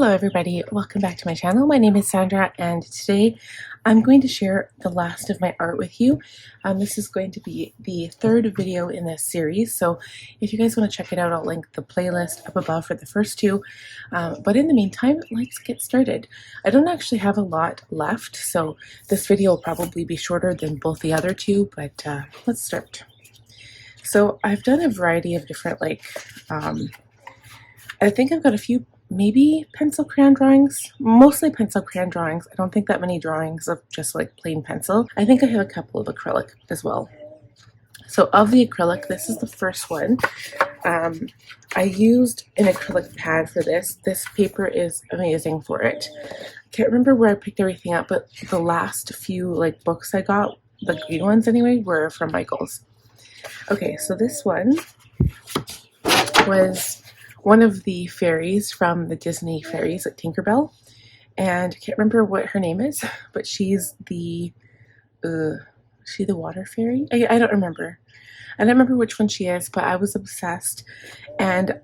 Hello everybody, welcome back to my channel. My name is Sandra and today I'm going to share the last of my art with you. This is going to be the third video in this series, so if you guys want to check it out, I'll link the playlist up above for the first two. But in the meantime, let's get started. I don't actually have a lot left, so this video will probably be shorter than both the other two, but let's start. So I've done a variety of different, I think I've got a few maybe pencil crayon drawings, mostly pencil crayon drawings. I don't think that many drawings of just like plain pencil. I think I have a couple of acrylic as well. So of the acrylic, this is the first one. I used an acrylic pad for this. This paper is amazing for it. I can't remember where I picked everything up, but the last few books I got, the green ones anyway, were from Michael's. Okay, so this one was one of the fairies from the Disney fairies at Tinkerbell, and I can't remember what her name is, but she's the water fairy? I don't remember. I don't remember which one she is, but I was obsessed, and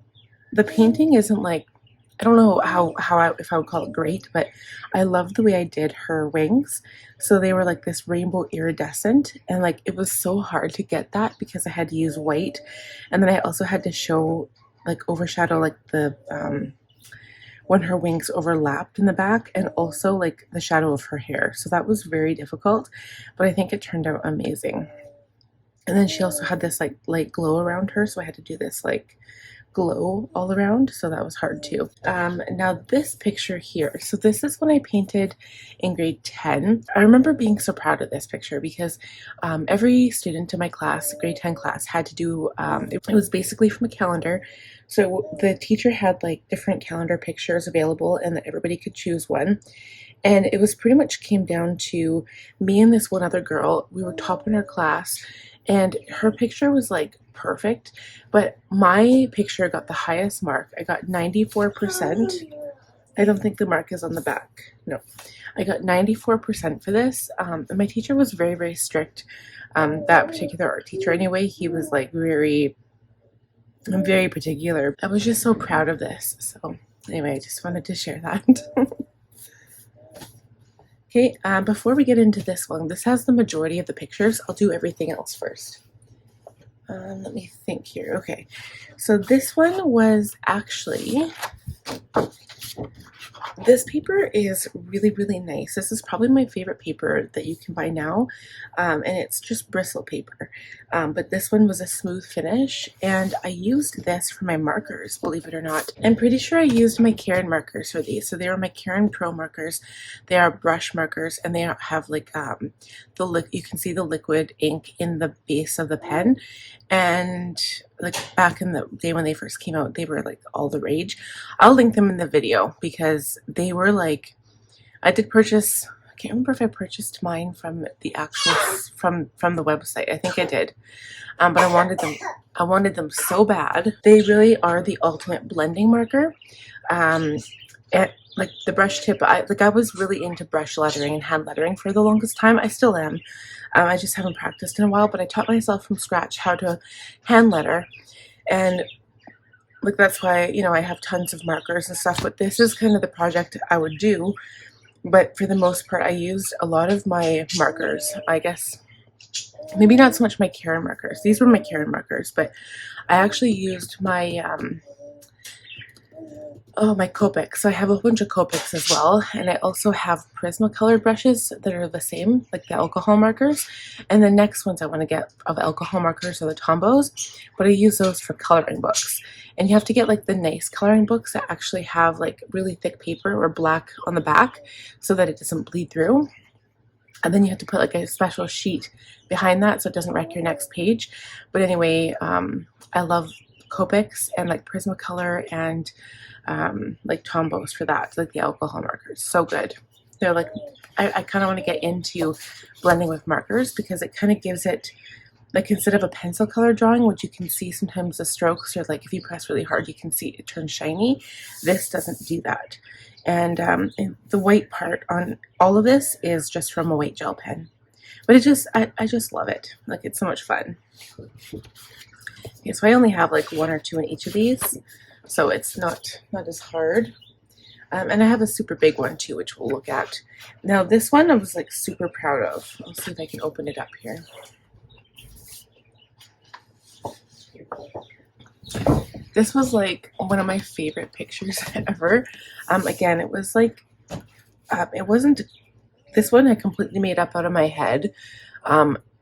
the painting isn't like, I don't know if I would call it great, but I love the way I did her wings. So they were like this rainbow iridescent, and like it was so hard to get that because I had to use white, and then I also had to show overshadow the when her wings overlapped in the back, and also like the shadow of her hair. So that was very difficult, but I think it turned out amazing. And then she also had this light glow around her, so I had to do this glow all around, so that was hard too. Now this picture here, so this is when I painted in grade 10. I remember being so proud of this picture because every student in my class, grade 10 class, had to do, it was basically from a calendar. So the teacher had different calendar pictures available and everybody could choose one. And it was pretty much came down to me and this one other girl. We were top in our class, and her picture was perfect, but my picture got the highest mark. I got 94%. I don't think the mark is on the back. No, I got 94% for this. And my teacher was very, very strict. That particular art teacher anyway, he was very particular. I was just so proud of this. So anyway, I just wanted to share that. Okay, before we get into this one, this has the majority of the pictures. I'll do everything else first. Let me think here. Okay, so this one was actually, this paper is really, really nice. This is probably my favorite paper that you can buy now, and it's just bristle paper. But this one was a smooth finish, and I used this for my markers, believe it or not. I'm pretty sure I used my Caron markers for these. So they are my Caron Pro markers. They are brush markers, and they have you can see the liquid ink in the base of the pen. And back in the day when they first came out, they were all the rage. I'll link them in the video because they were I did purchase, I can't remember if I purchased mine from the actual from the website. I think I did, but I wanted them so bad. They really are the ultimate blending marker. The brush tip, I was really into brush lettering and hand lettering for the longest time. I still am. I just haven't practiced in a while, but I taught myself from scratch how to hand letter, and that's why I have tons of markers and stuff. But this is kind of the project I would do. But for the most part, I used a lot of my markers. I guess maybe not so much my Caron markers. These were my Caron markers, but I actually used my my Copics. So I have a bunch of Copics as well, and I also have Prismacolor brushes that are the same, like the alcohol markers. And the next ones I want to get of alcohol markers are the Tombows, but I use those for coloring books. And you have to get the nice coloring books that actually have really thick paper or black on the back so that it doesn't bleed through. And then you have to put a special sheet behind that so it doesn't wreck your next page. But anyway, I love Copics and Prismacolor and Tombows for that, the alcohol markers. So good. They're I kind of want to get into blending with markers because it kind of gives it, instead of a pencil color drawing, which you can see sometimes the strokes, or if you press really hard, you can see it turns shiny. This doesn't do that. And the white part on all of this is just from a white gel pen. But I just love it. It's so much fun. Okay, so I only have one or two in each of these, so it's not as hard. And I have a super big one too, which we'll look at. Now this one I was like super proud of. I'll see if I can open it up here. This was like one of my favorite pictures ever. Again, it was like, it wasn't, this one I completely made up out of my head.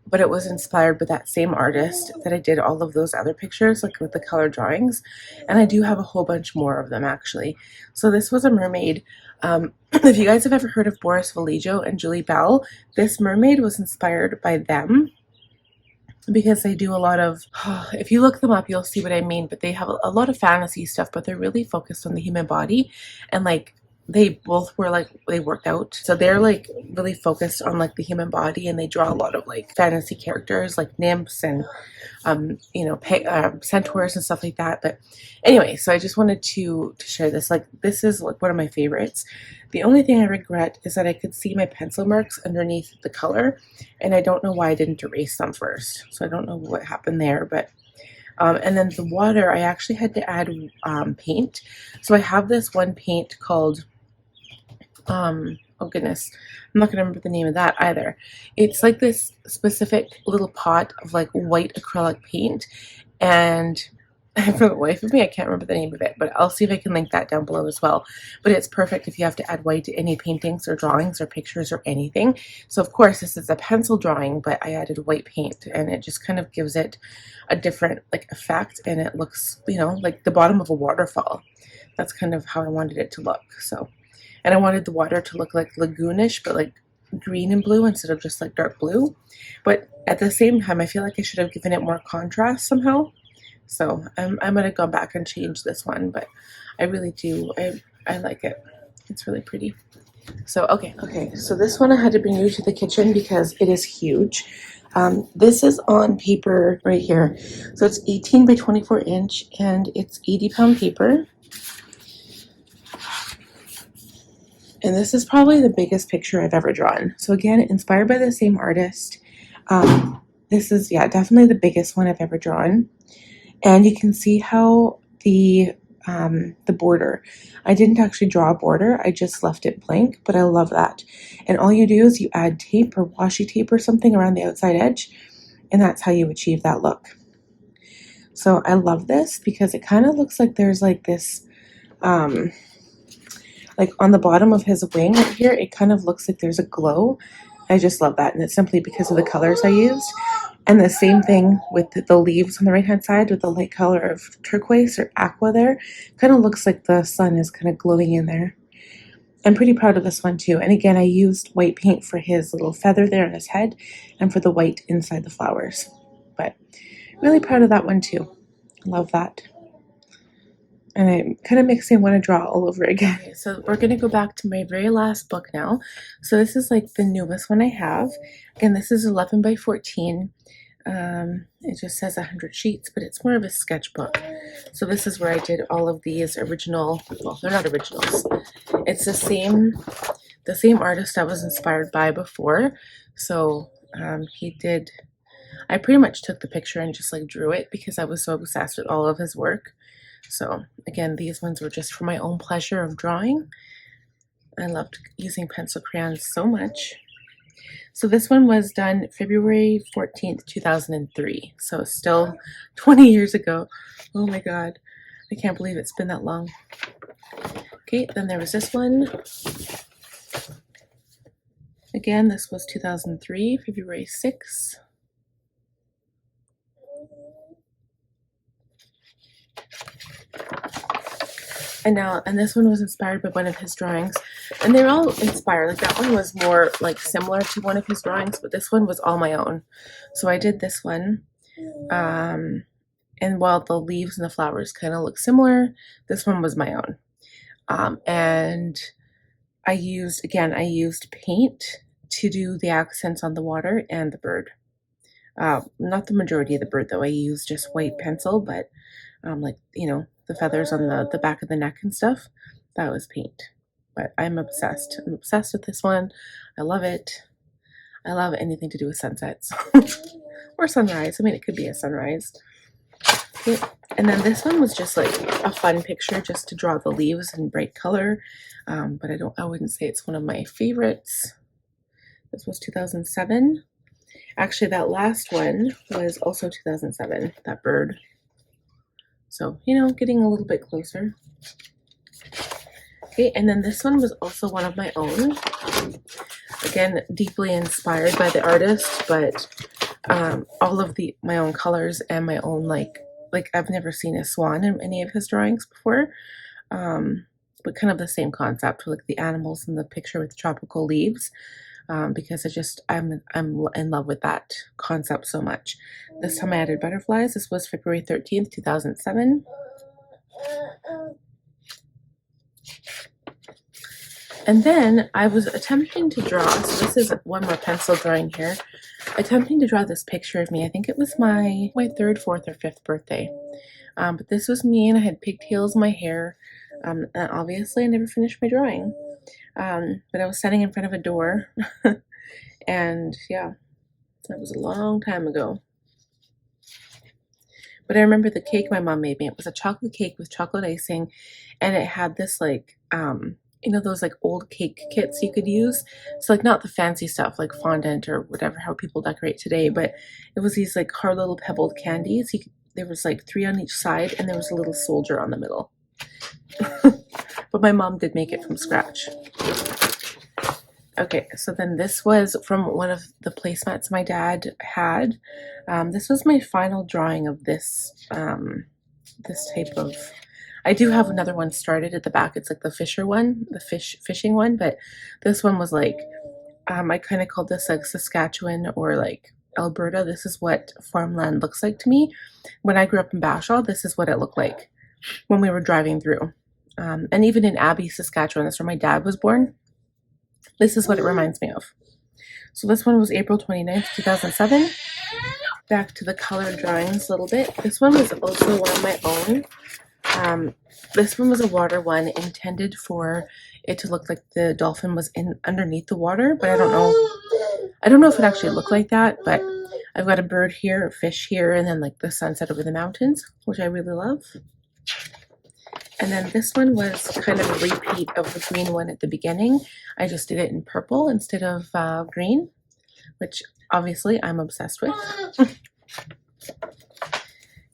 But it was inspired by that same artist that I did all of those other pictures, like with the color drawings. And I do have a whole bunch more of them, actually. So this was a mermaid. If you guys have ever heard of Boris Vallejo and Julie Bell, this mermaid was inspired by them, because they do a lot of, if you look them up, you'll see what I mean, but they have a lot of fantasy stuff, but they're really focused on the human body. And like, they both were like, they work out, so they're like really focused on like the human body, and they draw a lot of like fantasy characters like nymphs and you know, centaurs and stuff like that. But anyway, so I just wanted to share this. Like, this is like one of my favorites. The only thing I regret is that I could see my pencil marks underneath the color, and I don't know why I didn't erase them first, so I don't know what happened there. But and then the water, I actually had to add paint. So I have this one paint called oh goodness, I'm not gonna remember the name of that either. It's like this specific little pot of like white acrylic paint, and for the life of me I can't remember the name of it, but I'll see if I can link that down below as well. But it's perfect if you have to add white to any paintings or drawings or pictures or anything. So of course this is a pencil drawing, but I added white paint, and it just kind of gives it a different like effect, and it looks, you know, like the bottom of a waterfall. That's kind of how I wanted it to look. So, and I wanted the water to look like lagoonish, but like green and blue instead of just like dark blue. But at the same time, I feel like I should have given it more contrast somehow. So I'm going to go back and change this one, but I really do. I like it. It's really pretty. So, okay. So this one I had to bring you to the kitchen because it is huge. This is on paper right here. So it's 18 by 24 inch, and it's 80-pound paper. And this is probably the biggest picture I've ever drawn. So again, inspired by the same artist. This is, yeah, definitely the biggest one I've ever drawn. And you can see how the border, I didn't actually draw a border, I just left it blank, but I love that. And all you do is you add tape or washi tape or something around the outside edge, and that's how you achieve that look. So I love this because it kind of looks like there's like this, like on the bottom of his wing right here, it kind of looks like there's a glow. I just love that, and it's simply because of the colors I used. And the same thing with the leaves on the right hand side with the light color of turquoise or aqua there. Kind of looks like the sun is kind of glowing in there. I'm pretty proud of this one too. And again, I used white paint for his little feather there on his head and for the white inside the flowers. But really proud of that one too. Love that. And it kind of makes me want to draw all over again. Okay, so we're going to go back to my very last book now. So this is like the newest one I have. Again, this is 11 by 14. It just says 100 sheets, but it's more of a sketchbook. So this is where I did all of these original, well, they're not originals. It's the same artist I was inspired by before. So he did, I pretty much took the picture and just like drew it because I was so obsessed with all of his work. So again, these ones were just for my own pleasure of drawing. I loved using pencil crayons so much. So this one was done February 14th, 2003. So still 20 years ago. Oh my God. I can't believe it's been that long. Okay, then there was this one. Again, this was 2003, February 6th. And this one was inspired by one of his drawings, and they're all inspired. Like that one was more like similar to one of his drawings, but this one was all my own. So I did this one, and while the leaves and the flowers kind of look similar, this one was my own. And I used paint to do the accents on the water and the bird. Not the majority of the bird though. I used just white pencil, but like, you know, the feathers on the back of the neck and stuff, that was paint. But I'm obsessed. I'm obsessed with this one. I love it. I love anything to do with sunsets or sunrise. I mean, it could be a sunrise. Okay. And then this one was just like a fun picture just to draw the leaves in bright color. But I wouldn't say it's one of my favorites. This was 2007. Actually, that last one was also 2007, that bird. So, you know, getting a little bit closer. Okay, and then this one was also one of my own. Again, deeply inspired by the artist, but all of my own colors and my own, like I've never seen a swan in any of his drawings before. But kind of the same concept, like the animals in the picture with the tropical leaves. Because I'm in love with that concept so much. This time I added butterflies. This was February 13th, 2007. And then I was attempting to draw, so this is one more pencil drawing here, attempting to draw this picture of me. I think it was my third, fourth, or fifth birthday. But this was me, and I had pigtails in my hair. And obviously I never finished my drawing. But I was standing in front of a door, and yeah, that was a long time ago. But I remember the cake my mom made me. It was a chocolate cake with chocolate icing, and it had this like, you know, those like old cake kits you could use. So like not the fancy stuff like fondant or whatever, how people decorate today, but it was these like hard little pebbled candies. There was like 3 on each side, and there was a little soldier on the middle. But my mom did make it from scratch. Okay, so then this was from one of the placemats my dad had. This was my final drawing of this this type of. I do have another one started at the back. It's like the fisher one, the fishing one, but this one was like, I kind of called this like Saskatchewan or like Alberta. This is what farmland looks like to me. When I grew up in Bashaw, this is what it looked like when we were driving through. And even in Abbey, Saskatchewan, that's where my dad was born. This is what it reminds me of. So this one was April 29th, 2007. Back to the color drawings a little bit. This one was also one of my own. This one was a water one intended for it to look like the dolphin was underneath the water, but I don't know if it actually looked like that, but I've got a bird here, a fish here, and then like the sunset over the mountains, which I really love. And then this one was kind of a repeat of the green one at the beginning. I just did it in purple instead of green, which obviously I'm obsessed with.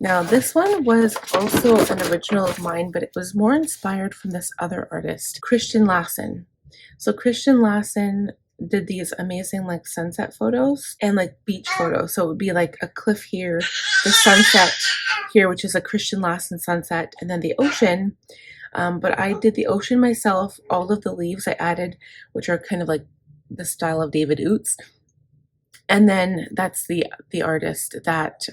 Now this one was also an original of mine, but it was more inspired from this other artist, Christian Lassen. So Christian Lassen did these amazing like sunset photos and like beach photos. So it would be like a cliff here, the sunset here, which is a Christian Lassen sunset, and then the ocean. But I did the ocean myself. All of the leaves I added, which are kind of like the style of David Oots. And then that's the artist that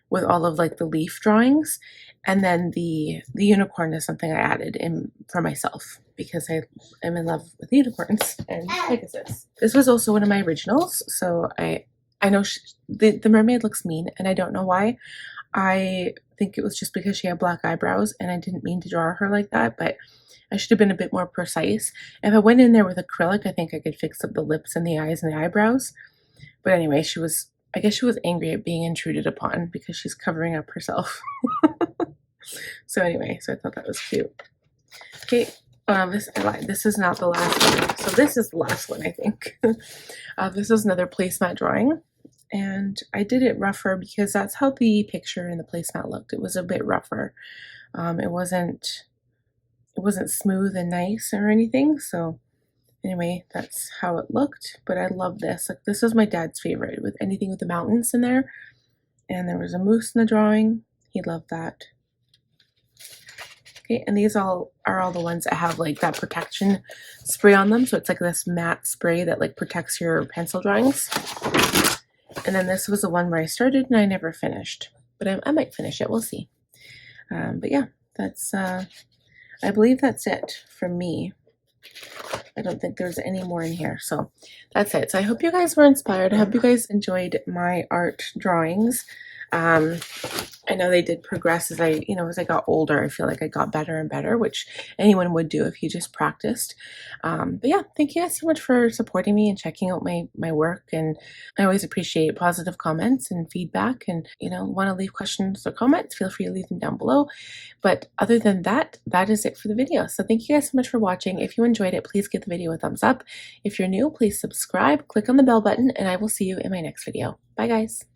with all of like the leaf drawings. And then the unicorn is something I added in for myself because I am in love with unicorns and Pegasus. This was also one of my originals. So I know the mermaid looks mean, and I don't know why. I think it was just because she had black eyebrows, and I didn't mean to draw her like that, but I should have been a bit more precise. If I went in there with acrylic, I think I could fix up the lips and the eyes and the eyebrows. But anyway, I guess she was angry at being intruded upon because she's covering up herself. So anyway, so I thought that was cute. Okay, this is not the last one. So this is the last one, I think. This is another placemat drawing. And I did it rougher because that's how the picture in the placemat looked. It was a bit rougher. It wasn't smooth and nice or anything. So anyway, that's how it looked. But I love this. Like, this is my dad's favorite, with anything with the mountains in there. And there was a moose in the drawing. He loved that. Okay, and these are all the ones that have like that protection spray on them. So it's like this matte spray that like protects your pencil drawings. And then this was the one where I started and I never finished, but I might finish it. We'll see. But yeah, that's, I believe that's it from me. I don't think there's any more in here. So that's it. So I hope you guys were inspired. I hope you guys enjoyed my art drawings. I know they did progress as as I got older. I feel like I got better and better, which anyone would do if you just practiced. But yeah, thank you guys so much for supporting me and checking out my work. And I always appreciate positive comments and feedback. And want to leave questions or comments, feel free to leave them down below. But other than that, that is it for the video. So thank you guys so much for watching. If you enjoyed it, please give the video a thumbs up. If you're new, please subscribe, click on the bell button, and I will see you in my next video. Bye guys.